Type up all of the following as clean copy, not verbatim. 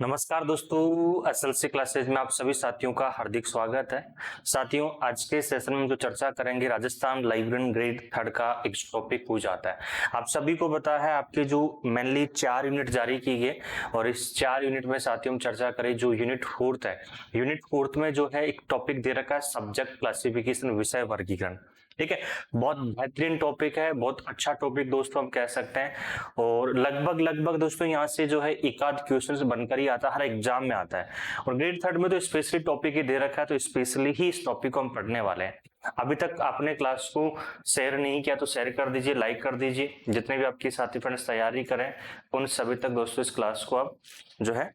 नमस्कार दोस्तों, SLC classes में आप सभी साथियों का हार्दिक स्वागत है। साथियों, आज के सेशन में जो चर्चा करेंगे राजस्थान लाइब्रेरियन ग्रेड थर्ड का एक टॉपिक हो जाता है। आप सभी को पता है आपके जो मेनली 4 यूनिट जारी की गए और इस 4 यूनिट में साथियों हम चर्चा करें जो यूनिट फोर्थ है। यूनिट फोर्थ में जो है एक टॉपिक दे रखा है सब्जेक्ट क्लासिफिकेशन, विषय वर्गीकरण। ठीक है, बहुत बेहतरीन टॉपिक है, बहुत अच्छा टॉपिक दोस्तों हम कह सकते हैं। और लगभग दोस्तों यहाँ से जो है एक आध क्वेश्चन बनकर ही आता है, हर एग्जाम में आता है। और ग्रेड थर्ड में तो स्पेशली टॉपिक ही दे रखा है, तो स्पेशली ही इस टॉपिक को हम पढ़ने वाले हैं। अभी तक आपने क्लास को शेयर नहीं किया तो शेयर कर दीजिए, लाइक कर दीजिए। जितने भी आपके साथी फ्रेंड्स तैयारी करें उन सभी तक दोस्तों इस क्लास को आप जो है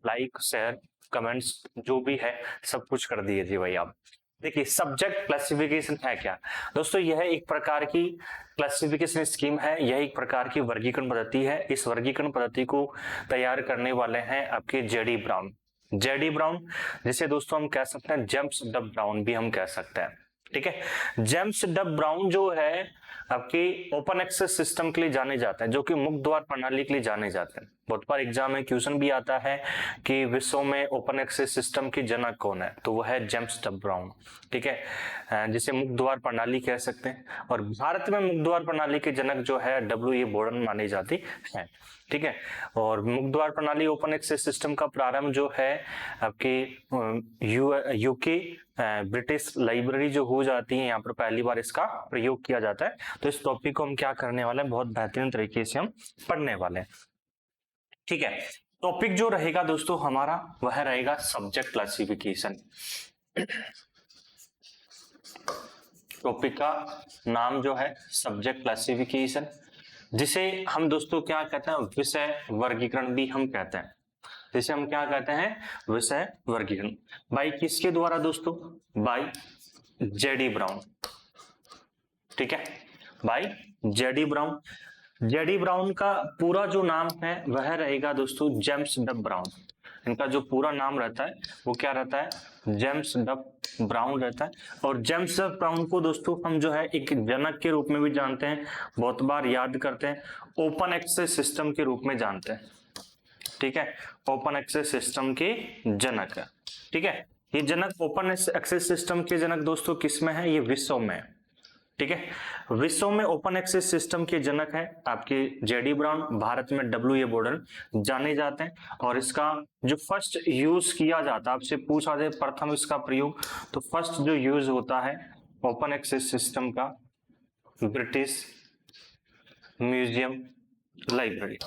लाइक, शेयर, कमेंट्स जो भी है सब कुछ कर दीजिए भाई। आप देखिए, सब्जेक्ट क्लासिफिकेशन है क्या दोस्तों? यह एक प्रकार की क्लासिफिकेशन स्कीम है, यह एक प्रकार की वर्गीकरण पद्धति है। इस वर्गीकरण पद्धति को तैयार करने वाले हैं आपके जेडी ब्राउन। जेडी ब्राउन जिसे दोस्तों हम कह सकते हैं जेम्स डब ब्राउन भी हम कह सकते हैं। ठीक है, जेम्स डब ब्राउन जो है आपके ओपन एक्सेस सिस्टम के लिए जाने जाते हैं, जो कि मुक्त द्वार प्रणाली के लिए जाने जाते हैं। बहुत बार एग्जाम में क्वेश्चन भी आता है कि विश्व में ओपन एक्सेस सिस्टम के जनक कौन है, तो वह है जेम्स डब ब्राउन। ठीक है, जिसे मुक्त द्वार प्रणाली कह सकते हैं। और भारत में मुक्त द्वार प्रणाली के जनक जो है डब्ल्यू ए बोर्डन मानी जाती है। ठीक है, और मुक्त द्वार प्रणाली ओपन एक्सेस सिस्टम का प्रारंभ जो है आपके यूके ब्रिटिश लाइब्रेरी जो हो जाती है, यहाँ पर पहली बार इसका प्रयोग किया जाता है। तो इस टॉपिक को हम क्या करने वाले हैं, बहुत बेहतरीन तरीके से हम पढ़ने वाले हैं। ठीक है, टॉपिक जो रहेगा दोस्तों हमारा वह रहेगा सब्जेक्ट क्लासिफिकेशन। टॉपिक का नाम जो है सब्जेक्ट क्लासिफिकेशन, जिसे हम दोस्तों क्या कहते हैं, विषय वर्गीकरण भी हम कहते हैं। जिसे हम क्या कहते हैं, विषय वर्गीकरण। बाय किसके द्वारा दोस्तों? By JD Brown. ठीक है, by JD Brown. JD Brown का पूरा जो नाम है वह रहेगा दोस्तों जेम्स डब ब्राउन। इनका जो पूरा नाम रहता है वो क्या रहता है, जेम्स डब ब्राउन रहता है। और जेम्स डब ब्राउन को दोस्तों हम जो है एक जनक के रूप में भी जानते हैं, बहुत बार याद करते हैं, ओपन एक्सेस सिस्टम के रूप में जानते हैं। ठीक है, ओपन एक्सेस सिस्टम के जनक है। ठीक है, ये जनक ओपन एक्सेस सिस्टम के जनक दोस्तों किस में है, ये विश्व में है। ठीक है, विश्व में ओपन एक्सेस सिस्टम के जनक है आपके जेडी ब्राउन। भारत में डब्ल्यू ए बोर्डन जाने जाते हैं। और इसका जो फर्स्ट यूज किया जाता है, आपसे पूछा जाए प्रथम इसका प्रयोग, तो फर्स्ट जो यूज होता है ओपन एक्सेस सिस्टम का ब्रिटिश म्यूजियम लाइब्रेरी।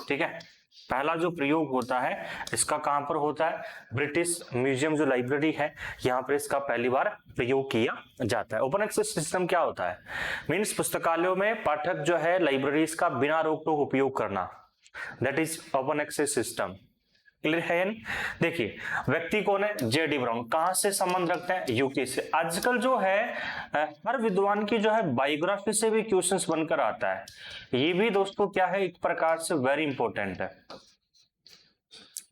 ठीक है, पहला जो प्रयोग होता है इसका कहां पर होता है, ब्रिटिश म्यूजियम जो लाइब्रेरी है यहाँ पर इसका पहली बार प्रयोग किया जाता है। ओपन एक्सेस सिस्टम क्या होता है, मींस पुस्तकालयों में पाठक जो है लाइब्रेरीज का बिना रोक टोक उपयोग करना, that is open access system. Clear है? देखिए, व्यक्ति कौन है, जेडी ब्राउन। कहां से संबंध रखते हैं, यूके से। आजकल जो है हर विद्वान की जो है बायोग्राफी से भी क्वेश्चंस बनकर आता है। ये भी दोस्तों क्या है, एक प्रकार से वेरी इंपॉर्टेंट है,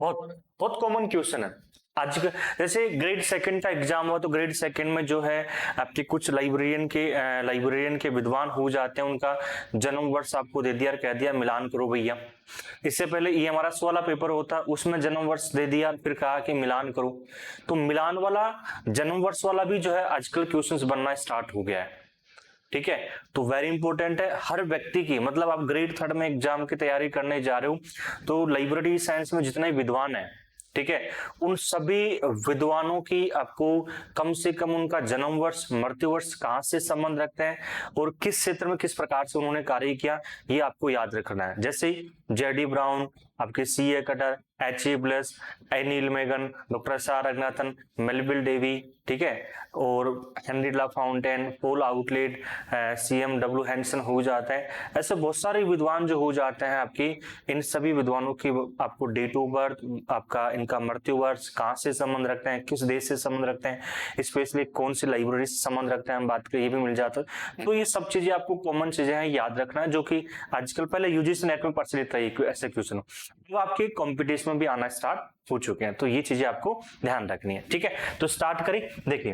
बहुत बहुत कॉमन क्वेश्चन है। आज जैसे ग्रेड सेकंड का एग्जाम हुआ तो ग्रेड सेकंड में जो है आपके कुछ लाइब्रेरियन के विद्वान हो जाते हैं, उनका जन्म वर्ष आपको दे दिया और कह दिया मिलान करो भैया। इससे पहले ये हमारा 16 पेपर होता, उसमें जन्म वर्ष दे दिया फिर कहा कि मिलान करो। तो मिलान वाला, जन्म वर्ष वाला भी जो है आजकल क्वेश्चंस बनना स्टार्ट हो गया है। ठीक है, तो वेरी इंपॉर्टेंट है हर व्यक्ति की, मतलब आप ग्रेड थर्ड में एग्जाम की तैयारी करने जा रहे हो तो लाइब्रेरी साइंस में जितने विद्वान हैं, ठीक है, उन सभी विद्वानों की आपको कम से कम उनका जन्म वर्ष, मृत्यु वर्ष, कहां से संबंध रखते हैं और किस क्षेत्र में किस प्रकार से उन्होंने कार्य किया, ये आपको याद रखना है। जैसे जेडी ब्राउन, आपके C A Cutter, H A Bliss, एनील मेगन, doctor S R Ranganathan, Melvil Dewey, ठीक है, और Henri La Fontaine, Paul Otlet, CMW Hanson हो जाता है। ऐसे बहुत सारे विद्वान जो हो जाते हैं आपकी, इन सभी विद्वानों की आपको डेट ऑफ बर्थ, आपका इनका मृत्यु वर्ष, कहाँ से संबंध रखते हैं, किस देश से संबंध रखते हैं, स्पेशली कौन सी लाइब्रेरी से संबंध रखते हैं, हम बात करें ये भी मिल जाता है। तो ये सब चीजें आपको कॉमन चीजें हैं, याद रखना है, जो कि आजकल पहले यूजीसी नेट में प्रचलित है ऐसे क्वेश्चन, वो आपके कॉम्पिटिशन में भी आना स्टार्ट हो चुके हैं। तो ये चीजें आपको ध्यान रखनी है। ठीक है, तो स्टार्ट करें। देखिए,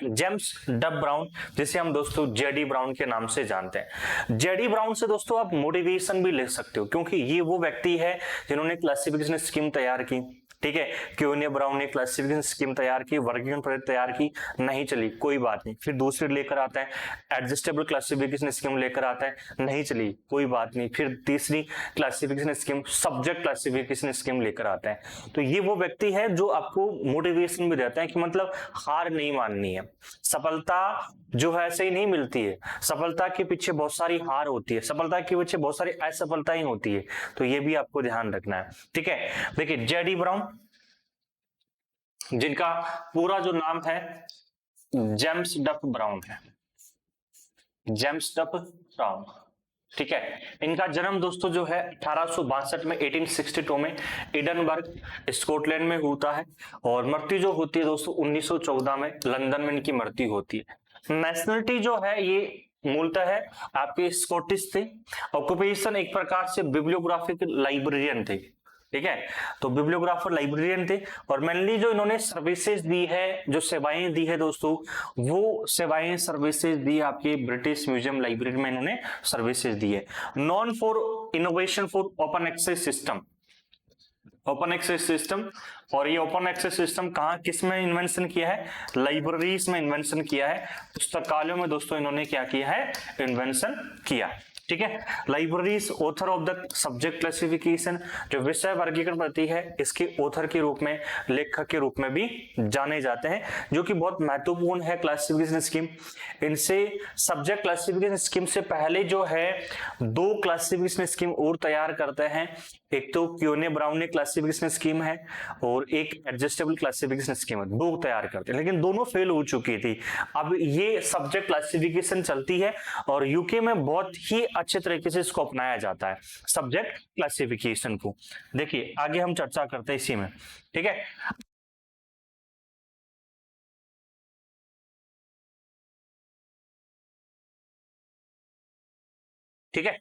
जेम्स डब ब्राउन, जिसे हम दोस्तों जेडी ब्राउन के नाम से जानते हैं। जेडी ब्राउन से दोस्तों आप मोटिवेशन भी ले सकते हो, क्योंकि ये वो व्यक्ति है जिन्होंने क्लासिफिकेशन स्कीम तैयार की। ठीक है, क्योने ब्राउन ने क्लासिफिकेशन स्कीम तैयार की, वर्गीकरण पद्धति तैयार की, नहीं चली, कोई बात नहीं। फिर दूसरी लेकर आता है, एडजस्टेबल क्लासिफिकेशन स्कीम लेकर आता है, नहीं चली, कोई बात नहीं। फिर तीसरी classification scheme, subject classification scheme लेकर आता है। तो ये वो व्यक्ति है जो आपको मोटिवेशन भी देता है कि मतलब हार नहीं माननी है, सफलता जो है ऐसे ही नहीं मिलती है, सफलता के पीछे बहुत सारी हार होती है, सफलता के पीछे बहुत सारी असफलताएं होती है। तो ये भी आपको ध्यान रखना है। ठीक है, देखिए जेडी ब्राउन, जिनका पूरा जो नाम है जेम्स डफ ब्राउन है, जेम्स डफ ब्राउन। ठीक है, इनका जन्म दोस्तों जो है 1862 में 1862 में एडनबर्ग स्कॉटलैंड में होता है, और मृत्यु जो होती है दोस्तों 1914 में लंदन में इनकी मृत्यु होती है। नेशनलिटी जो है ये मूलतः है आपके स्कॉटिश थे। ऑक्यूपेशन एक प्रकार से बिब्लियोग्राफिक लाइब्रेरियन थे। ठीक है, तो बिब्लियोग्राफर लाइब्रेरियन थे, और मेनली जो इन्होंने सर्विसेज दी है, जो सेवाएं दी है दोस्तों, वो सेवाएं सर्विसेज दी आपके ब्रिटिश म्यूजियम लाइब्रेरी में इन्होंने सर्विसेज दी है। Non for innovation for open access system, open access system, और ये ओपन एक्सेस सिस्टम कहाँ किस में इन्वेंशन किया है, लाइब्रेरीज में इन्वेंशन किया है, पुस्तकालयों में दोस्तों इन्होंने क्या किया है, इन्वेंशन किया है। ठीक है, libraries author of the subject classification, जो विषय वर्गीकरण पद्धति है, इसके ऑथर के रूप में, लेखक के रूप में भी जाने जाते हैं, जो कि बहुत महत्वपूर्ण है क्लासिफिकेशन स्कीम। इनसे सब्जेक्ट क्लासिफिकेशन स्कीम से पहले जो है 2 क्लासिफिकेशन स्कीम और तैयार करते हैं, एक तो क्योने ब्राउन ने क्लासिफिकेशन स्कीम है, और एक एडजस्टेबल क्लासिफिकेशन स्कीम है, 2 तैयार करते हैं, लेकिन दोनों फेल हो चुकी थी। अब ये सब्जेक्ट क्लासिफिकेशन चलती है, और यूके में बहुत ही अच्छे तरीके से इसको अपनाया जाता है, सब्जेक्ट क्लासिफिकेशन को। देखिए आगे हम चर्चा करते हैं इसी में। ठीक है, ठीक है,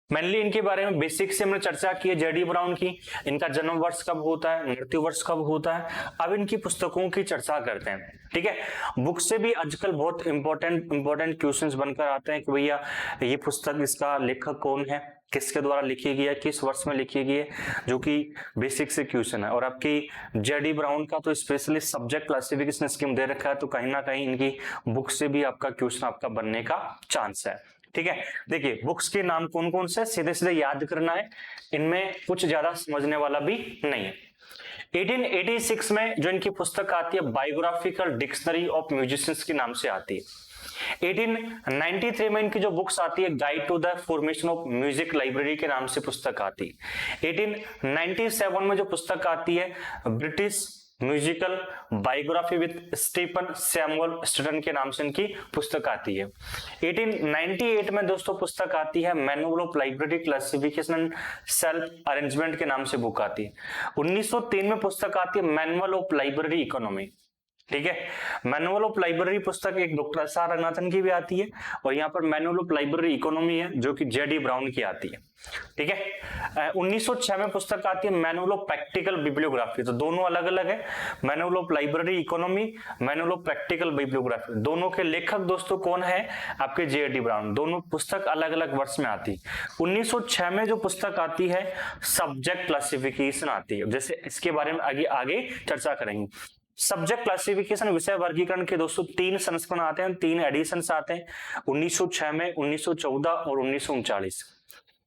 मेनली इनके बारे में बेसिक से हमने चर्चा की है जेडी ब्राउन की। इनका जन्म वर्ष कब होता है, मृत्यु वर्ष कब होता है। अब इनकी पुस्तकों की चर्चा करते हैं। ठीक है, बुक से भी आजकल बहुत इंपॉर्टेंट क्वेश्चंस बनकर आते हैं कि भैया ये पुस्तक, इसका लेखक कौन है, किसके द्वारा लिखी गई है, किस वर्ष में लिखी गई है, जो कि बेसिक से क्वेश्चन है। और आपकी जेडी ब्राउन का तो स्पेशली सब्जेक्ट क्लासिफिकेशन स्कीम दे रखा है, तो कहीं ना कहीं इनकी बुक से भी आपका क्वेश्चन आपका बनने का चांस है। ठीक है, देखिए बुक्स के नाम कौन कौन से सीधे सीधे याद करना है, इनमें कुछ ज्यादा समझने वाला भी नहीं है। 1886 में जो इनकी पुस्तक आती है बायोग्राफिकल डिक्शनरी ऑफ म्यूजिशियंस के नाम से आती है। 1893 में इनकी जो बुक्स आती है guide to the formation of music library के नाम से पुस्तक आती है। 1897 में जो पुस्तक आती है British musical biography with Stephen Samuel Stratton के नाम से इनकी पुस्तक आती है। 1898 में दोस्तों पुस्तक आती है manual of library classification and self arrangement के नाम से बुक आती है। 1903 में पुस्तक आती है मैनुअल ऑफ लाइब्रेरी इकोनॉमी। ठीक है, मैनुअल ऑफ लाइब्रेरी पुस्तक एक डॉक्टर एस आर रंगनाथन की भी आती है, और यहाँ पर मैनुअल ऑफ लाइब्रेरी इकोनॉमी है जो कि जेडी ब्राउन की आती है। ठीक है, 1906 में पुस्तक आती है मैनुअल ऑफ प्रैक्टिकल बिब्लियोग्राफी, तो दोनों अलग अलग है, manual of library economy, manual of practical bibliography, दोनों के लेखक दोस्तों कौन है, आपके जेडी ब्राउन। दोनों पुस्तक अलग अलग वर्ष में आती है। 1906 में जो पुस्तक आती है सब्जेक्ट क्लासिफिकेशन आती है, जैसे इसके बारे में आगे आगे चर्चा करेंगे। सब्जेक्ट क्लासिफिकेशन विषय वर्गीकरण के दोस्तों 3 संस्करण आते हैं, 3 एडिशंस आते हैं, 1906 में, 1914 और 1939।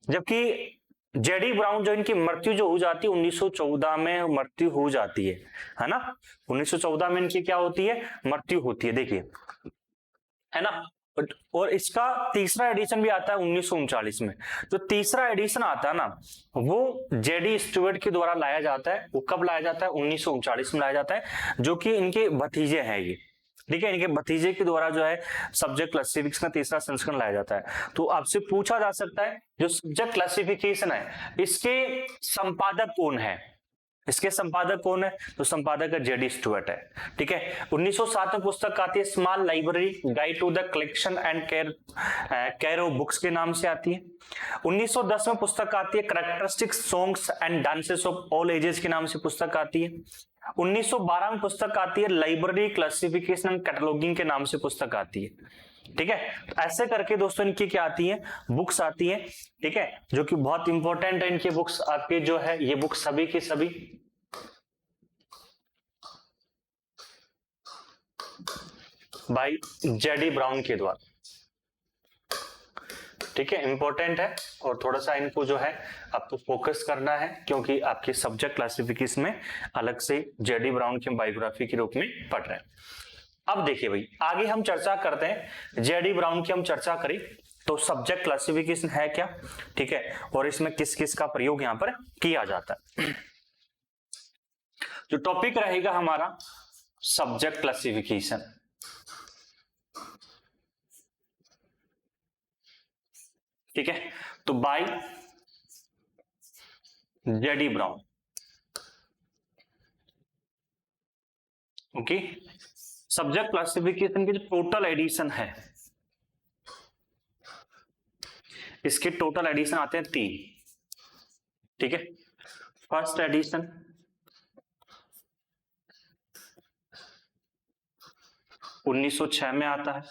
जबकि जेडी ब्राउन जो इनकी मृत्यु जो हो जाती है 1914 में मृत्यु हो जाती है ना, 1914 में इनकी क्या होती है, मृत्यु होती है, देखिए है ना। और इसका तीसरा एडिशन भी आता है 1939 में। जो तीसरा एडिशन आता है ना, वो जेडी स्टुअर्ट के द्वारा लाया जाता है। वो कब लाया जाता है, 1939 में लाया जाता है, जो कि इनके भतीजे हैं ये। ठीक है, इनके भतीजे के द्वारा जो है सब्जेक्ट क्लासिफिकेशन का तीसरा संस्करण लाया जाता है। तो आपसे पूछा जा सकता है जो सब्जेक्ट क्लासिफिकेशन है इसके संपादक कौन है, इसके संपादक कौन है? तो संपादक जेडी स्टुअर्ट है। ठीक है। 1907 में पुस्तक आती है small library guide to the collection and care of books के नाम से आती है। 1910 में पुस्तक आती है characteristic songs and dances of all ages के नाम से पुस्तक आती है। 1912 में पुस्तक आती है लाइब्रेरी क्लासिफिकेशन एंड कैटलॉगिंग के नाम से पुस्तक आती है। ठीक है। तो ऐसे करके दोस्तों इनकी क्या आती है? बुक्स आती है। ठीक है, जो कि बहुत इंपॉर्टेंट है। इनकी बुक्स आपके जो है ये बुक सभी की सभी बाय जेडी ब्राउन के द्वारा। ठीक है, इंपॉर्टेंट है और थोड़ा सा इनको जो है आपको फोकस करना है, क्योंकि आपके सब्जेक्ट क्लासिफिकेशन में अलग से जेडी ब्राउन की बायोग्राफी के रूप में पढ़ रहे हैं। अब देखिए भाई, आगे हम चर्चा करते हैं। जेडी ब्राउन की हम चर्चा करें तो सब्जेक्ट क्लासिफिकेशन है क्या, ठीक है, और इसमें किस किस का प्रयोग यहां पर किया जाता है। जो टॉपिक रहेगा हमारा सब्जेक्ट क्लासिफिकेशन। ठीक है, तो by JD Brown. Okay, subject classification की जो टोटल एडिशन है, इसके टोटल एडिशन आते हैं 3। ठीक है, फर्स्ट एडिशन, उन्नीस 1906 में आता है।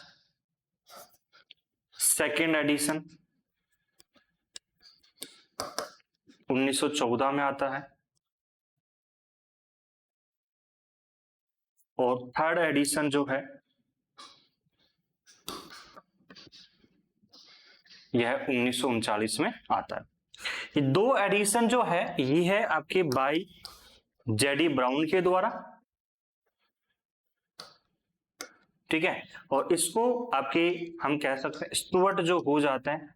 सेकेंड एडिशन 1914 में आता है और थर्ड एडिशन जो है यह 1939 में आता है। ये 2 एडिशन जो है ये है आपके बाय जेडी ब्राउन के द्वारा। ठीक है, और इसको आपके हम कह सकते हैं स्टुअर्ट जो हो जाते हैं।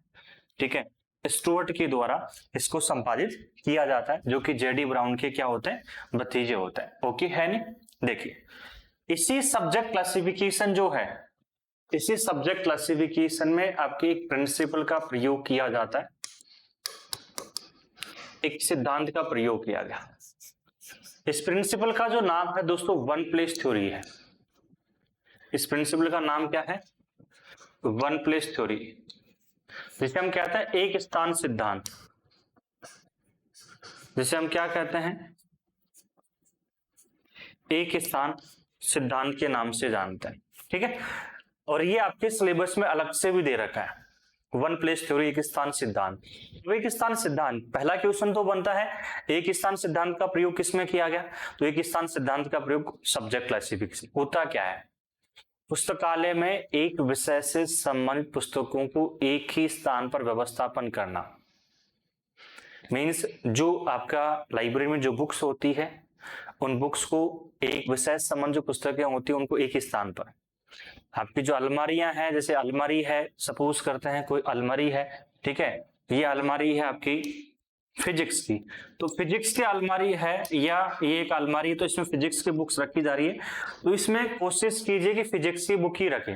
ठीक है, स्टुअर्ट के द्वारा इसको संपादित किया जाता है, जो कि जेडी ब्राउन के क्या होते हैं? भतीजे होते हैं। ओके है नहीं? देखिए, इसी सब्जेक्ट क्लासिफिकेशन जो है, इसी सब्जेक्ट क्लासिफिकेशन में आपके एक प्रिंसिपल का प्रयोग किया जाता है, एक सिद्धांत का प्रयोग किया गया। इस प्रिंसिपल का जो नाम है दोस्तों वन प्लेस थ्योरी है। इस प्रिंसिपल का नाम क्या है? वन प्लेस थ्योरी, जिसे हम कहते हैं एक स्थान सिद्धांत। जिसे हम क्या कहते हैं? एक स्थान सिद्धांत के नाम से जानते हैं। ठीक है, और ये आपके सिलेबस में अलग से भी दे रखा है, वन प्लेस थ्योरी, एक स्थान सिद्धांत। एक स्थान सिद्धांत, पहला क्वेश्चन तो बनता है एक स्थान सिद्धांत का प्रयोग किसमें किया गया? तो एक स्थान सिद्धांत का प्रयोग सब्जेक्ट क्लासिफिकेशन। होता क्या है? पुस्तकालय में एक विषय से संबंधित पुस्तकों को एक ही स्थान पर व्यवस्थापन करना। मीन्स जो आपका लाइब्रेरी में जो बुक्स होती है, उन बुक्स को एक विषय से संबंधित जो पुस्तकें होती है उनको एक ही स्थान पर। आपकी जो अलमारियां हैं, जैसे अलमारी है, सपोज करते हैं कोई अलमारी है, ठीक है, ये अलमारी है आपकी फिजिक्स की, तो फिजिक्स की अलमारी है या ये एक अलमारी है, तो इसमें फिजिक्स की बुक्स रखी जा रही है, तो इसमें कोशिश कीजिए कि फिजिक्स की बुक ही रखें।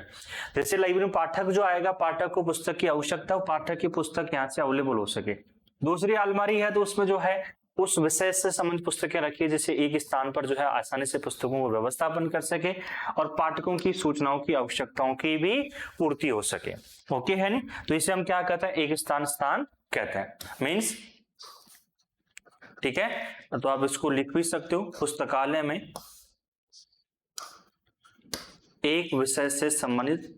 जैसे लाइब्रेरी में पाठक जो आएगा, पाठक को पुस्तक की आवश्यकता हो, पाठक की पुस्तक यहाँ से अवेलेबल हो सके। दूसरी अलमारी है तो उसमें जो है उस विषय से संबंधित पुस्तकें रखिए, जैसे एक स्थान पर जो है आसानी से पुस्तकों को व्यवस्थापन कर सके और पाठकों की सूचनाओं की आवश्यकताओं की भी पूर्ति हो सके। ओके है नहीं? तो इसे हम क्या कहते हैं? एक स्थान कहते हैं। मीन्स ठीक है, तो आप इसको लिख भी सकते हो, पुस्तकालय में एक विषय से संबंधित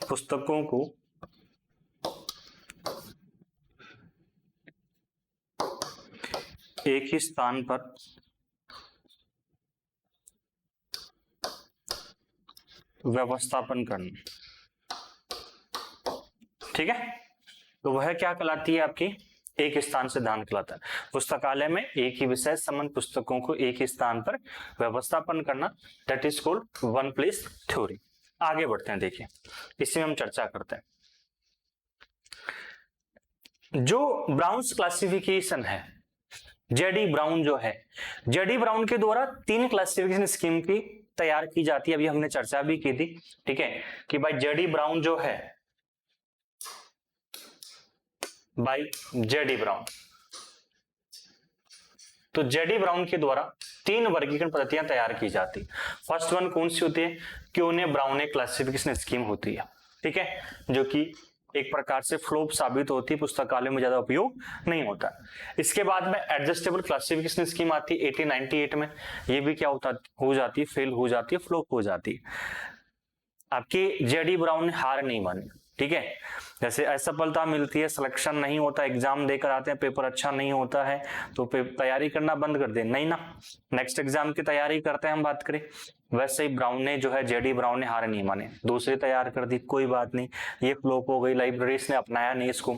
पुस्तकों को एक ही स्थान पर व्यवस्थापन करना। ठीक है, तो वह क्या कहलाती है? आपकी एक स्थान सिद्धांत कहलाता है। पुस्तकालय में एक ही विषय संबंध पुस्तकों को एक ही स्थान पर व्यवस्थापन करना, that is called one place theory. आगे बढ़ते हैं, देखिए इसी में हम चर्चा करते हैं। जो ब्राउन्स क्लासिफिकेशन है, जेडी ब्राउन जो है, जेडी ब्राउन के द्वारा 3 क्लासिफिकेशन स्कीम की तैयार की जाती है। अभी हमने चर्चा भी की थी, ठीक है, कि भाई जेडी ब्राउन जो है, बाय जेडी ब्राउन, तो जेडी ब्राउन के द्वारा 3 वर्गीकरण पद्धतियां तैयार की जाती। फर्स्ट वन कौन सी होती है, क्योने ब्राउने क्लासिफिकेशन स्कीम होती है, ठीक है, जो कि एक प्रकार से फ्लॉप साबित होती है, पुस्तकालय में ज्यादा उपयोग नहीं होता। इसके बाद में एडजस्टेबल क्लासिफिकेशन स्कीम आती है 1898 में, ये भी क्या होता हो जाती है, फेल हो जाती है, फ्लॉप हो जाती है। आपके जेडी ब्राउन ने हार नहीं मानी, ठीक है, जैसे असफलता मिलती है, सिलेक्शन नहीं होता, एग्जाम देकर आते हैं, पेपर अच्छा नहीं होता है तो तैयारी करना बंद कर दे, नहीं ना, नेक्स्ट एग्जाम की तैयारी करते हैं हम बात करें। वैसे ही ब्राउन ने जो है, जेडी ब्राउन ने हार नहीं माने, दूसरी तैयार कर दी, कोई बात नहीं, ये फ्लॉप हो गई, लाइब्रेरीज ने अपनाया नहीं इसको।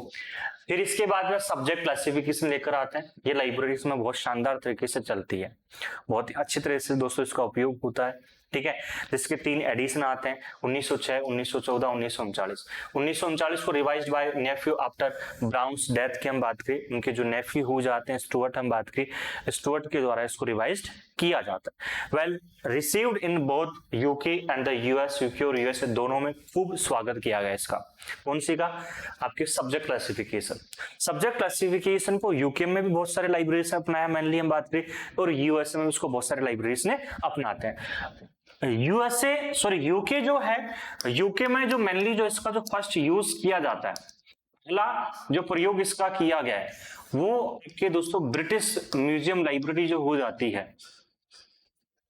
फिर इसके बाद में सब्जेक्ट क्लासिफिकेशन लेकर आते हैं, ये लाइब्रेरीज में बहुत शानदार तरीके से चलती है, बहुत ही अच्छी तरह से दोस्तों इसका उपयोग होता है, ठीक है, जिसके 3 एडिशन आते हैं, 1906, 1914, 1939। 1939 को revised by nephew after Brown's death की हम बात करें, उनके जो नेफ्यू हो जाते हैं स्टुअर्ट, हम बात करें स्टुअर्ट के द्वारा इसको रिवाइज्ड किया जाता है। Well received in both UK and the US, UK और यूएस दोनों में खूब स्वागत किया गया इसका। कौन सी का, आपके सब्जेक्ट क्लासिफिकेशन। सब्जेक्ट क्लासिफिकेशन को यूके में भी बहुत सारे लाइब्रेरीज ने अपनाया, मेनली हम बात करें, और यूएस में उसको बहुत सारे लाइब्रेरीज ने अपनाते हैं। यूएसए सॉरी यूके जो है, यूके में जो मेनली जो इसका जो फर्स्ट यूज किया जाता है, पहला जो प्रयोग इसका किया गया है वो के दोस्तों ब्रिटिश म्यूजियम लाइब्रेरी जो हो जाती है,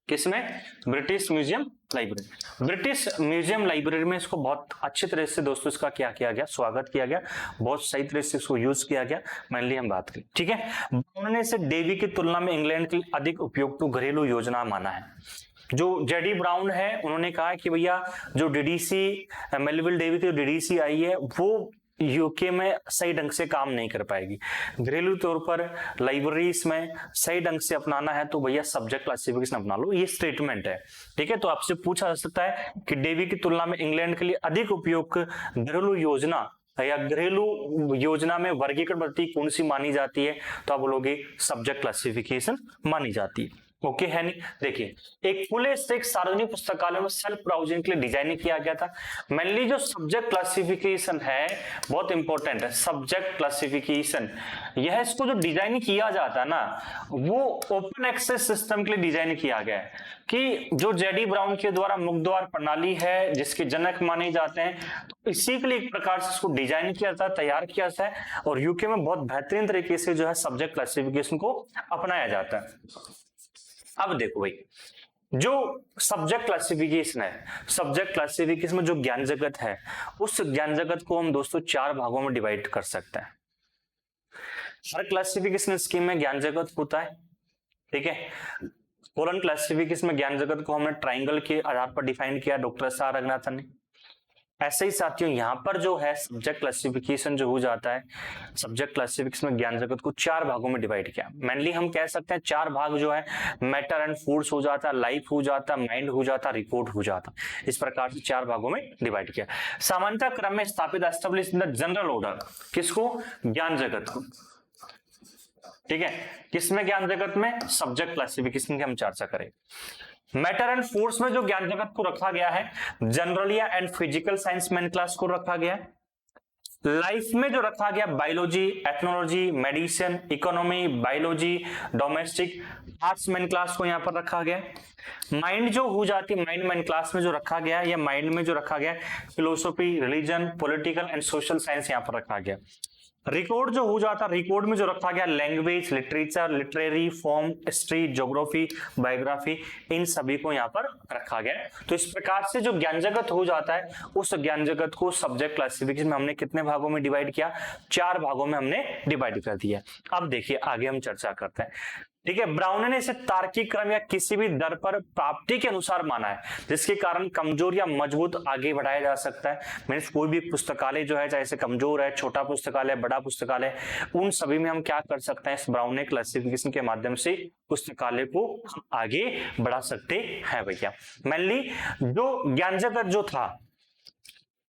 किसमें, British museum library. British museum library में इसको बहुत अच्छी तरह से दोस्तों इसका क्या किया गया, स्वागत किया गया, बहुत सही तरह से इसको यूज किया गया, मेनली हम बात करें, ठीक है। उन्होंने इसे डेवी की तुलना में इंग्लैंड की अधिक उपयुक्त घरेलू योजना माना है। जो जेडी ब्राउन है उन्होंने कहा कि भैया जो डीडीसी मेलविल डेवी की डीडीसी आई है वो यूके में सही ढंग से काम नहीं कर पाएगी, घरेलू तौर पर लाइब्रेरीज में सही ढंग से अपनाना है तो भैया सब्जेक्ट क्लासिफिकेशन अपना लो, ये स्टेटमेंट है, ठीक है। तो आपसे पूछा जा सकता है कि डेवी की तुलना में इंग्लैंड के लिए अधिक उपयुक्त घरेलू योजना या घरेलू योजना में वर्गीकरण पद्धति कौन सी मानी जाती है, तो आप बोलोगे सब्जेक्ट क्लासिफिकेशन मानी जाती है, ओके है नहीं। देखिए एक खुले से एक सार्वजनिक पुस्तकालय में सेल्फ ब्राउजिंग के लिए डिजाइन किया गया था। मेनली जो सब्जेक्ट क्लासिफिकेशन है बहुत इंपॉर्टेंट है, सब्जेक्ट क्लासिफिकेशन, यह इसको जो डिजाइन किया जाता है ना वो ओपन एक्सेस सिस्टम के लिए डिजाइन किया गया है, कि जो जेडी ब्राउन के द्वारा मुक्त द्वार प्रणाली है जिसके जनक माने जाते हैं, तो इसी के लिए एक प्रकार से इसको डिजाइन किया जाता है, तैयार किया जाता है, और यूके में बहुत बेहतरीन तरीके से जो है सब्जेक्ट क्लासिफिकेशन को अपनाया जाता है। अब देखो भाई, जो सब्जेक्ट क्लासिफिकेशन है, सब्जेक्ट क्लासिफिकेशन में जो ज्ञान जगत है, उस ज्ञान जगत को हम दोस्तों 4 भागों में डिवाइड कर सकते हैं। हर क्लासिफिकेशन स्कीम में ज्ञान जगत होता है, ठीक है। कोलन क्लासिफिकेशन में ज्ञान जगत को हमने ट्राइंगल के आधार पर डिफाइन किया, डॉक्टर एस आर रंगनाथन ने। ऐसे ही साथियों यहाँ पर जो है सब्जेक्ट क्लासिफिकेशन जो हो जाता है, सब्जेक्ट क्लासिफिकेशन में ज्ञान जगत को 4 भागों में डिवाइड किया। मेनली हम कह सकते हैं 4 भाग जो है, मैटर एंड फोर्स हो जाता, लाइफ हो जाता, माइंड हो जाता, रिपोर्ट हो जाता, इस प्रकार से 4 भागों में डिवाइड किया। सामान्यतः क्रम में स्थापित establish in the general order, किसको, ज्ञान जगत को, ठीक है। किसमें, ज्ञान जगत में, सब्जेक्ट क्लासिफिकेशन की हम चर्चा करें। मैटर एंड फोर्स में जो ज्ञान जगत को रखा गया है, general and physical science main class को रखा गया है। लाइफ में जो रखा गया, biology, ethnology, medicine, economy, biology, domestic arts main class को यहाँ पर रखा गया। माइंड जो हो जाती है, माइंड मेन क्लास में जो रखा गया है, या माइंड में जो रखा गया, philosophy, religion, political and social science यहाँ पर रखा गया। रिकॉर्ड जो हो जाता, रिकॉर्ड में जो रखा गया, language, literature, literary form, history, geography, biography, इन सभी को यहाँ पर रखा गया। तो इस प्रकार से जो ज्ञान जगत हो जाता है, उस ज्ञान जगत को सब्जेक्ट क्लासिफिकेशन में हमने कितने भागों में डिवाइड किया, 4 भागों में हमने डिवाइड कर दिया। अब देखिए आगे हम चर्चा करते हैं, ठीक है। ब्राउन ने इसे तार्किक क्रम या किसी भी दर पर प्राप्ति के अनुसार माना है, जिसके कारण कमजोर या मजबूत आगे बढ़ाया जा सकता है। मीन्स कोई भी पुस्तकालय जो है, चाहे से कमजोर है, छोटा पुस्तकालय, बड़ा पुस्तकालय, उन सभी में हम क्या कर सकते हैं, इस ब्राउन ने क्लासिफिकेशन के माध्यम से पुस्तकालय को आगे बढ़ा सकते हैं भैया। मेनली जो ज्ञान जगत जो था,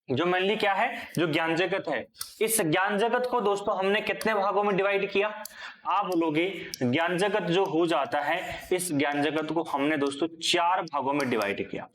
जो मेनली क्या है, जो ज्ञान जगत है, इस ज्ञान जगत को दोस्तों हमने कितने भागों में डिवाइड किया? आप बोलोगे ज्ञान जगत जो हो जाता है, इस ज्ञान जगत को हमने दोस्तों 4 भागों में डिवाइड किया।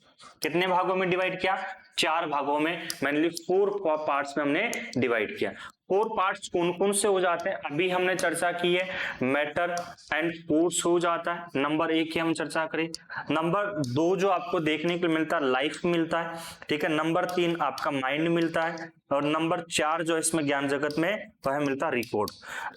कितने भागों में डिवाइड किया? 4 भागों में, मेनली 4 पार्ट्स में हमने डिवाइड किया। 4 पार्ट्स कौन कौन से हो जाते हैं? अभी हमने चर्चा की है, मैटर एंड फोर्स हो जाता है, नंबर 1 की हम चर्चा करें। नंबर 2 जो आपको देखने को मिलता है, लाइफ मिलता है, ठीक है। नंबर 3 आपका माइंड मिलता है, और नंबर 4 जो इसमें ज्ञान जगत में वह मिलता है रिकॉर्ड।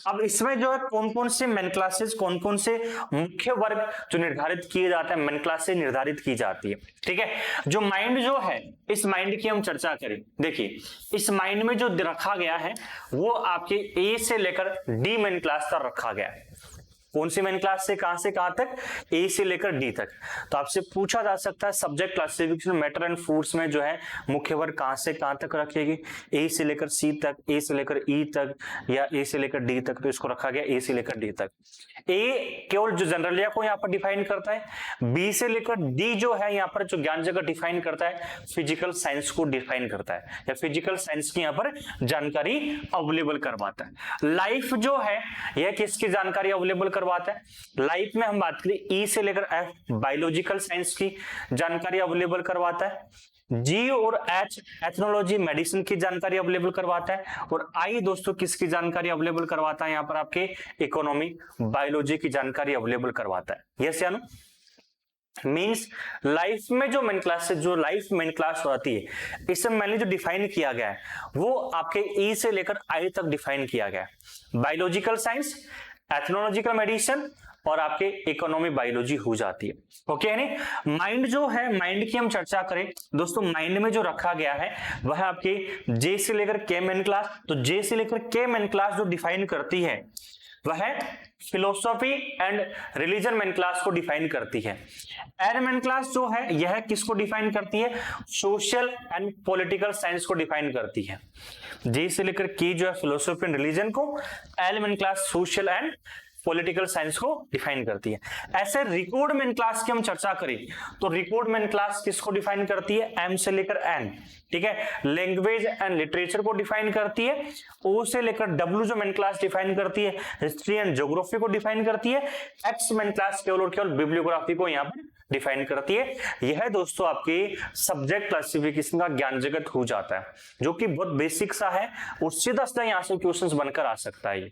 अब इसमें जो है कौन कौन से मेन क्लासेस, कौन कौन से मुख्य वर्ग जो निर्धारित किए जाते हैं, मेन क्लासेस निर्धारित की जाती है, ठीक है। जो माइंड जो है, इस माइंड की हम चर्चा करें। देखिए, इस माइंड में जो रखा गया है वो आपके ए से लेकर डी मेन क्लास तक रखा गया है। कौन सी मेन क्लास से कहां तक? ए से लेकर डी तक। तो आपसे पूछा जा सकता है subject classification matter and force में जो है मुख्य वर्ग कहां से कहां तक रखेगी? ए से लेकर सी तक, ए से लेकर ई तक, या ए से लेकर डी तक। तो इसको रखा गया ए से लेकर डी तक। ए केवल जो जनरलिया को यहाँ पर डिफाइन करता है, बी से लेकर डी जो है यहाँ पर जो ज्ञान जगत डिफाइन करता है, फिजिकल साइंस को डिफाइन करता है, या फिजिकल साइंस की यहाँ पर जानकारी अवेलेबल करवाता है। लाइफ जो है यह किसकी जानकारी अवेलेबल करवाता है? लाइफ में हम बात करें ई से लेकर एफ, बायोलॉजिकल साइंस की जानकारी अवेलेबल करवाता है। जी और एच, एथनोलॉजी मेडिसिन की जानकारी अवेलेबल करवाता है। और आई दोस्तों किसकी जानकारी अवेलेबल करवाता है? यहाँ पर आपके इकोनॉमी बायोलॉजी की जानकारी अवेलेबल करवाता है। यस या नो? मीन्स लाइफ में जो मेन क्लास है, जो लाइफ मेन क्लास होती है, इसमें मैंने जो डिफाइन किया गया है वो आपके ई से लेकर आई तक डिफाइन किया गया है। बायोलॉजिकल साइंस, एथनोलॉजिकल मेडिसिन और आपके इकोनॉमी बायोलॉजी हो जाती है। ओके है नहीं? माइंड जो है, माइंड की हम चर्चा करें दोस्तों, माइंड में जो रखा गया है वह आपके जे से लेकर के मेन क्लास। तो जे से लेकर के मेन क्लास जो डिफाइन करती है वह philosophy and religion main class को डिफाइन करती है। एन मेन क्लास जो है यह किसको डिफाइन करती है? सोशल एंड पॉलिटिकल साइंस को डिफाइन करती है। जे से लेकर के जो है फिलोसॉफी एंड रिलीजन को, L main class social and political science को डिफाइन करती है। ऐसे रिकॉर्ड मेन क्लास की हम चर्चा करें तो रिकॉर्ड मेन क्लास किसको डिफाइन करती है? एम से लेकर एन, ठीक है। लैंग्वेज एंड लिटरेचर को डिफाइन करती है। ओ से लेकर डब्ल्यू जो मेन क्लास डिफाइन करती है हिस्ट्री एंड ज्योग्राफी को डिफाइन करती है। एक्स मेन क्लास केवल और केवल बिब्लियोग्राफी को यहाँ पर डिफाइन करती है। यह दोस्तों आपके सब्जेक्ट क्लासिफिकेशन का ज्ञान जगत हो जाता है, जो कि बहुत बेसिक सा है और सीधा सीधा यहाँ से क्वेश्चंस बनकर आ सकता है,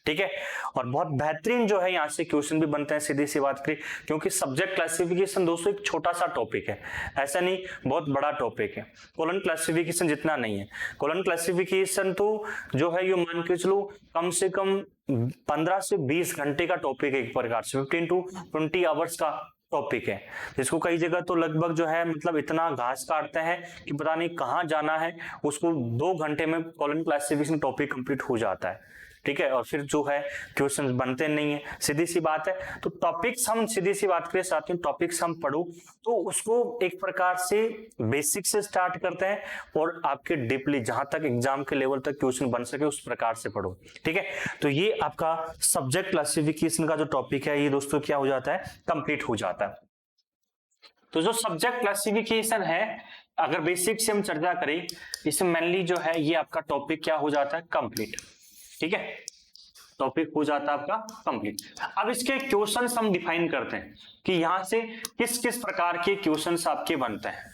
ठीक है। और बहुत बेहतरीन जो है यहाँ से क्वेश्चन भी बनते हैं, सीधी सी बात करें, क्योंकि सब्जेक्ट क्लासिफिकेशन दोस्तों एक छोटा सा टॉपिक है, ऐसा नहीं बहुत बड़ा टॉपिक है। कॉलन क्लासिफिकेशन जितना नहीं है। कॉलन क्लासिफिकेशन तो जो है ये मान के चलो कम से कम 15 से 20 घंटे का टॉपिक है, एक प्रकार से 15 to 20 आवर्स का टॉपिक है, जिसको कई जगह तो लगभग जो है मतलब इतना घास काटते हैं कि पता नहीं कहाँ जाना है, उसको 2 घंटे में कॉलन क्लासिफिकेशन टॉपिक कंप्लीट हो जाता है, ठीक है। और फिर जो है क्वेश्चन बनते नहीं है, सीधी सी बात है। तो टॉपिक्स हम सीधी सी बात करें साथियों, टॉपिक्स हम पढ़ो तो उसको एक प्रकार से बेसिक से स्टार्ट करते हैं और आपके डीपली जहां तक एग्जाम के लेवल तक क्वेश्चन बन सके उस प्रकार से पढ़ो, ठीक है। तो ये आपका सब्जेक्ट क्लासिफिकेशन का जो टॉपिक है ये दोस्तों क्या हो जाता है? कंप्लीट हो जाता है। तो जो सब्जेक्ट क्लासिफिकेशन है, अगर बेसिक से हम चर्चा करें, इसमें मेनली जो है ये आपका टॉपिक क्या हो जाता है? कंप्लीट, ठीक है। टॉपिक हो जाता है आपका कंप्लीट। अब इसके क्वेश्चंस हम डिफाइन करते हैं कि यहां से किस किस प्रकार के क्वेश्चंस आपके बनते हैं।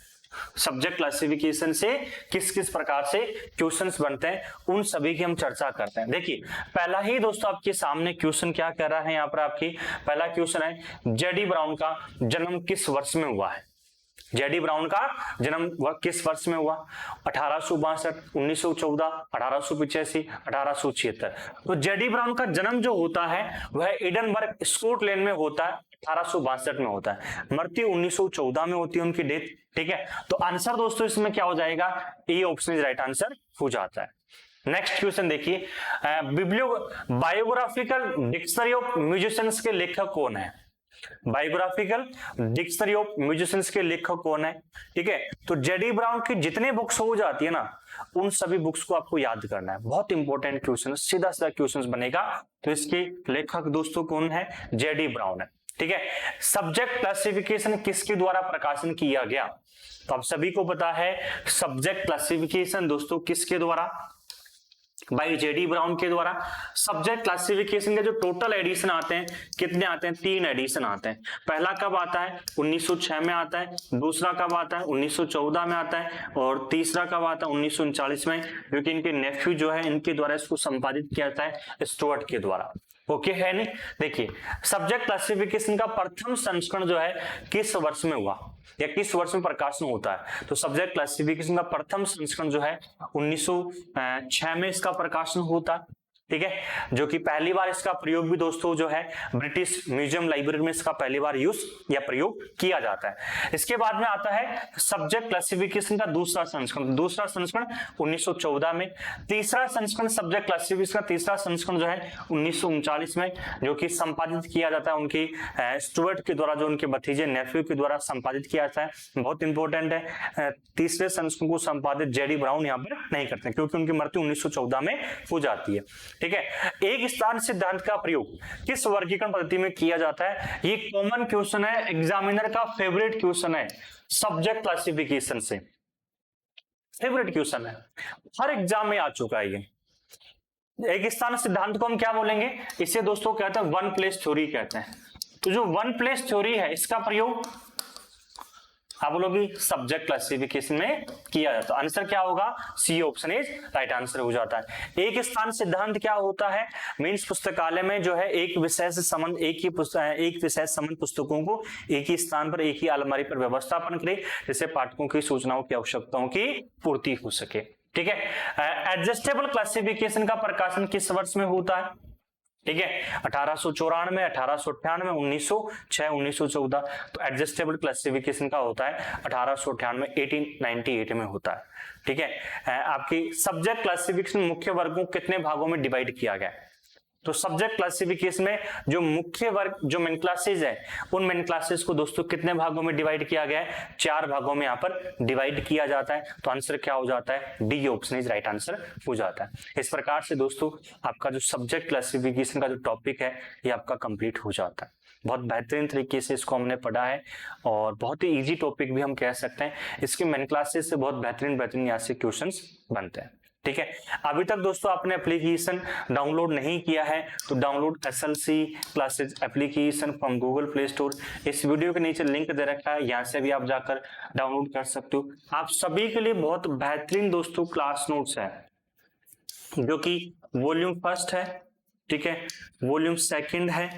सब्जेक्ट क्लासिफिकेशन से किस किस प्रकार से क्वेश्चंस बनते हैं उन सभी की हम चर्चा करते हैं। देखिए पहला ही दोस्तों आपके सामने क्वेश्चन क्या कह रहा है, यहाँ पर आपकी पहला क्वेश्चन है जेडी ब्राउन का जन्म किस वर्ष में हुआ है? जेडी ब्राउन का जन्म किस वर्ष में हुआ? 1862, 1914, 1885, 1876। तो जेडी ब्राउन का जन्म जो होता है वह एडनबर्ग स्कॉटलैंड में होता है, 1862 में होता है। मृत्यु 1914 में होती है उनकी डेथ, ठीक है। तो आंसर दोस्तों इसमें क्या हो जाएगा? A option is right answer हो जाता है। नेक्स्ट क्वेश्चन देखिए, बायोग्राफिकल डिक्शनरी ऑफ म्यूजिशियंस के लेखक कौन है? बायोग्राफिकल डिक्शनरी ऑफ म्यूजिशियंस के लेखक कौन है? ठीक है। तो जेडी ब्राउन की जितने बुक्स हो जाती है ना, उन सभी बुक्स को आपको याद करना है। बहुत इंपॉर्टेंट क्वेश्चन, सीधा सीधा क्वेश्चन बनेगा। तो इसके लेखक दोस्तों कौन है? जेडी ब्राउन है, ठीक है। सब्जेक्ट क्लासिफिकेशन किसके द्वारा प्रकाशन किया गया? तो आप सभी को पता है सब्जेक्ट क्लासिफिकेशन दोस्तों किसके द्वारा, बाय जेडी ब्राउन के द्वारा। सब्जेक्ट क्लासिफिकेशन के जो टोटल एडिशन आते हैं कितने आते हैं, 3 एडिशन आते हैं। पहला कब आता है, 1906 में आता है, दूसरा कब आता है 1914 में आता है, और तीसरा कब आता है 1939 में, जो कि इनके नेफ्यू जो है इनके द्वारा इसको संपादित किया जाता है स्टुअर्ट के द्वारा। ओके है नहीं। देखिए सब्जेक्ट क्लासिफिकेशन का प्रथम संस्करण जो है किस वर्ष में हुआ या किस वर्ष में प्रकाशन होता है, तो सब्जेक्ट क्लासिफिकेशन का प्रथम संस्करण जो है 1906 में इसका प्रकाशन होता है। ठीक है, जो कि पहली बार इसका प्रयोग भी दोस्तों जो है ब्रिटिश म्यूजियम लाइब्रेरी में इसका पहली बार यूज या प्रयोग किया जाता है। इसके बाद में आता है सब्जेक्ट क्लासिफिकेशन का दूसरा संस्करण, दूसरा संस्करण 1914 में। तीसरा संस्करण सब्जेक्ट क्लासिफिकेशन का तीसरा संस्करण जो है 1939 में, जो कि संपादित किया जाता है उनकी स्टुअर्ट के द्वारा, जो उनके भतीजे नेफ्यू के द्वारा संपादित किया जाता है। बहुत इंपॉर्टेंट है, तीसरे संस्करण को संपादित जेडी ब्राउन यहाँ पर नहीं करते क्योंकि उनकी मृत्यु 1914 में हो जाती है। ठीक है, एक स्थान सिद्धांत का प्रयोग किस वर्गीकरण पद्धति में किया जाता है, ये कॉमन क्वेश्चन है, एग्जामिनर का फेवरेट क्वेश्चन है। सब्जेक्ट क्लासिफिकेशन से फेवरेट क्वेश्चन है, हर एग्जाम में आ चुका है ये। एक स्थान सिद्धांत को हम क्या बोलेंगे, इसे दोस्तों कहते हैं वन प्लेस थ्योरी कहते हैं। तो जो वन प्लेस थ्योरी है इसका प्रयोग आप बोलोगे सब्जेक्ट क्लासिफिकेशन में किया जाता है। आंसर क्या होगा, C option is right answer हो जाता है। एक स्थान सिद्धांत क्या होता है, मींस पुस्तकालय में जो है एक विषय से संबंध एक विषय संबंध पुस्तकों को एक ही स्थान पर एक ही अलमारी पर व्यवस्थापन करे, जिससे पाठकों की सूचनाओं की आवश्यकताओं की पूर्ति हो सके। ठीक है, एडजस्टेबल क्लासिफिकेशन का प्रकाशन किस वर्ष में होता है, ठीक है, 1894, 1898, 1906, 1914। तो एडजस्टेबल क्लासिफिकेशन का होता है 1898, 1898 में होता है। ठीक है, आपकी सब्जेक्ट क्लासिफिकेशन मुख्य वर्गों को कितने भागों में डिवाइड किया गया है, तो सब्जेक्ट क्लासिफिकेशन में जो मुख्य वर्ग जो मेन क्लासेस है उन मेन क्लासेस को दोस्तों कितने भागों में डिवाइड किया गया है, 4 भागों में यहाँ पर डिवाइड किया जाता है। तो आंसर क्या हो जाता है, D option is right answer हो जाता है। इस प्रकार से दोस्तों आपका जो सब्जेक्ट क्लासिफिकेशन का जो टॉपिक है ये आपका कंप्लीट हो जाता है। बहुत बेहतरीन तरीके से इसको हमने पढ़ा है और बहुत ही इजी टॉपिक भी हम कह सकते हैं। इसके मेन क्लासेस से बहुत बेहतरीन यहाँ से क्वेश्चंस बनते हैं। ठीक है, अभी तक दोस्तों आपने एप्लीकेशन डाउनलोड नहीं किया है तो download SLC classes application from Google play store, इस वीडियो के नीचे लिंक दे रखा है, यहाँ से भी आप जाकर डाउनलोड कर सकते हो। आप सभी के लिए बहुत बेहतरीन दोस्तों क्लास नोट्स है, जो कि वॉल्यूम 1 है, ठीक है, वॉल्यूम 2 है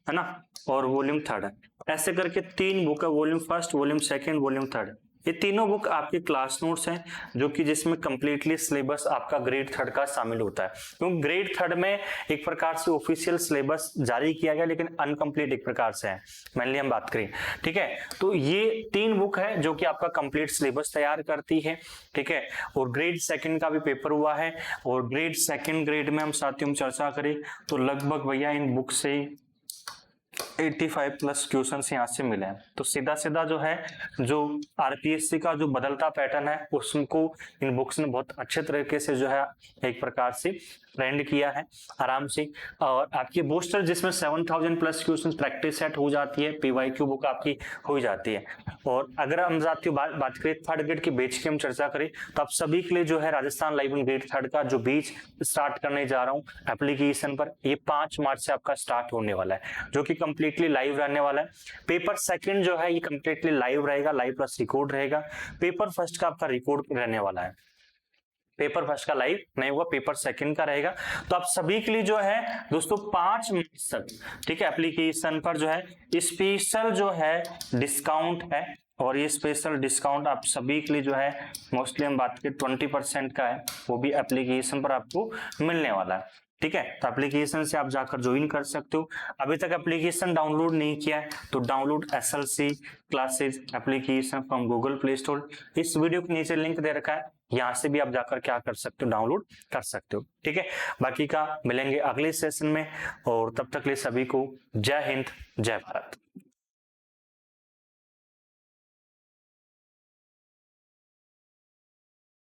ना, और वॉल्यूम 3 है। ऐसे करके 3 बुक है, वॉल्यूम 1, वॉल्यूम 2, वॉल्यूम 3। ये तीनों बुक आपके क्लास नोट्स हैं, जो कि जिसमें कंप्लीटली सिलेबस आपका ग्रेड 3 का शामिल होता है। क्योंकि ग्रेड 3 में एक प्रकार से ऑफिशियल सिलेबस जारी किया गया लेकिन अनकंप्लीट एक प्रकार से है, मेनली हम बात करें। ठीक है, तो ये 3 बुक है जो कि आपका कंप्लीट सिलेबस तैयार करती है। ठीक है, और ग्रेड 2 का भी पेपर हुआ है, और ग्रेड 2 ग्रेड में हम साथियों चर्चा करें तो लगभग भैया इन बुक से 85+ क्वेश्चंस यहाँ से मिले हैं। तो सीधा सीधा जो है जो आरपीएससी का जो बदलता पैटर्न है उसको इन बुक्स ने बहुत अच्छे तरीके से जो है एक प्रकार से ट्रेंड किया है आराम से। और आपकी बूस्टर जिसमें 7000+ क्वेश्चन प्रैक्टिस सेट हो जाती है, पीवाईक्यू बुक आपकी हो जाती है। और अगर हम साथियों बात करें 3rd ग्रेड की बैच की हम चर्चा करें तो आप सभी के लिए जो है राजस्थान लाइब्रेरी ग्रेड 3 का जो बैच स्टार्ट करने जा रहा हूँ एप्लीकेशन पर, ये 5 मार्च से आपका स्टार्ट होने वाला है, जो कि कंप्लीटली लाइव रहने वाला है। पेपर 2 जो है ये कंप्लीटली लाइव रहेगा, लाइव प्लस रिकॉर्ड रहेगा। पेपर 1 का आपका रिकॉर्ड रहने वाला है, पेपर 1 का लाइव नहीं हुआ, पेपर 2 का रहेगा। तो आप सभी के लिए जो है दोस्तों 5 मार्च तक, ठीक है, एप्लीकेशन पर जो है स्पेशल जो है डिस्काउंट है, और ये स्पेशल डिस्काउंट आप सभी के लिए जो है मोस्टली हम बात करें 20% का है, वो भी एप्लीकेशन पर आपको मिलने वाला है। ठीक है, तो एप्लीकेशन से आप जाकर ज्वाइन कर सकते हो। अभी तक एप्लीकेशन डाउनलोड नहीं किया है तो download SLC classes application from Google play store, इस वीडियो के नीचे लिंक दे रखा है, यहाँ से भी आप जाकर क्या कर सकते हो, डाउनलोड कर सकते हो। ठीक है, बाकी का मिलेंगे अगले सेशन में, और तब तक के लिए सभी को जय हिंद जय भारत।